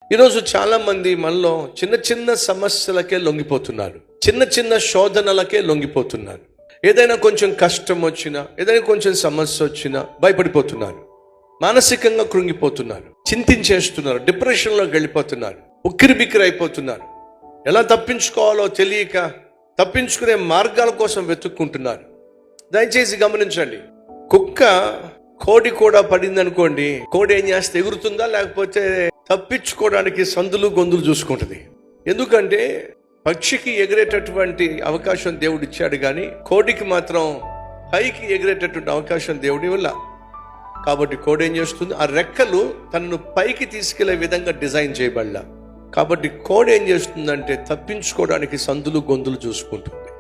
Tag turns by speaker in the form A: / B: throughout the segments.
A: ఈరోజు చాలా మంది మనలో చిన్న చిన్న సమస్యలకే లొంగిపోతున్నారు, చిన్న చిన్న శోధనలకే లొంగిపోతున్నారు. ఏదైనా కొంచెం కష్టం వచ్చినా, ఏదైనా కొంచెం సమస్య వచ్చినా భయపడిపోతున్నారు, మానసికంగా కృంగిపోతున్నారు, చింతించేస్తున్నారు, డిప్రెషన్లోకి వెళ్ళిపోతున్నారు, ఉక్కిరిబిక్కిరి అయిపోతున్నారు. ఎలా తప్పించుకోవాలో తెలియక తప్పించుకునే మార్గాల కోసం వెతుక్కుంటున్నారు. దయచేసి గమనించండి, కుక్క కోడి కూడా పడింది అనుకోండి, కోడి ఏం చేస్తే ఎగురుతుందా, లేకపోతే తప్పించుకోవడానికి సందులు గొంతులు చూసుకుంటుంది. ఎందుకంటే పక్షికి ఎగిరేటటువంటి అవకాశం దేవుడు ఇచ్చాడు, కానీ కోడికి మాత్రం పైకి ఎగిరేటటువంటి అవకాశం దేవుడి వల్ల. కాబట్టి కోడి ఏం చేస్తుంది, ఆ రెక్కలు తనను పైకి తీసుకెళ్లే విధంగా డిజైన్ చేయబడలా. కాబట్టి కోడి ఏం చేస్తుందంటే తప్పించుకోవడానికి సందులు గొంతులు చూసుకుంటుంది.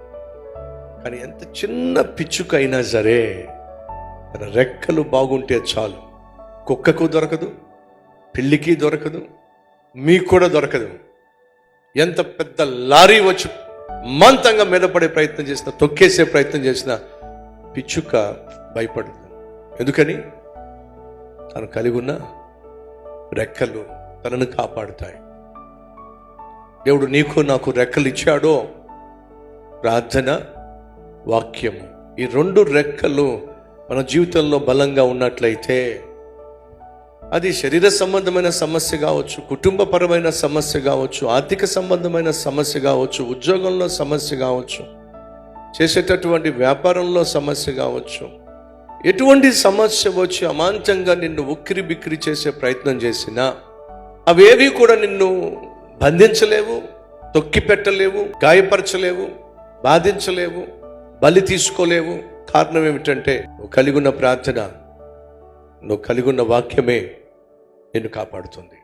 A: కానీ ఎంత చిన్న పిచ్చుకైనా సరే తన రెక్కలు బాగుంటే చాలు, కుక్కకు దొరకదు, పిల్లికి దొరకదు, మీకు కూడా దొరకదు. ఎంత పెద్ద లారీ వచ్చి మంతంగా మీద పడే ప్రయత్నం చేసినా, తొక్కేసే ప్రయత్నం చేసినా పిచ్చుక భయపడదు. ఎందుకని? తను కలిగి ఉన్న రెక్కలు తనను కాపాడుతాయి. దేవుడు నీకు నాకు రెక్కలు ఇచ్చాడో, ప్రార్థన, వాక్యము, ఈ రెండు రెక్కలు మన జీవితంలో బలంగా ఉన్నట్లయితే అది శరీర సంబంధమైన సమస్య కావచ్చు, కుటుంబపరమైన సమస్య కావచ్చు, ఆర్థిక సంబంధమైన సమస్య కావచ్చు, ఉద్యోగంలో సమస్య కావచ్చు, చేసేటటువంటి వ్యాపారంలో సమస్య కావచ్చు, ఎటువంటి సమస్య వచ్చి అమాంతంగా నిన్ను ఉక్కిరి బిక్కిరి చేసే ప్రయత్నం చేసినా అవేవి కూడా నిన్ను బంధించలేవు, తొక్కి పెట్టలేవు, గాయపరచలేవు, బాధించలేవు, బలి తీసుకోలేవు. కారణం ఏమిటంటే నువ్వు కలిగి ఉన్న ప్రార్థన, నువ్వు కలిగి ఉన్న వాక్యమే నిన్ను కాపాడుతుంది.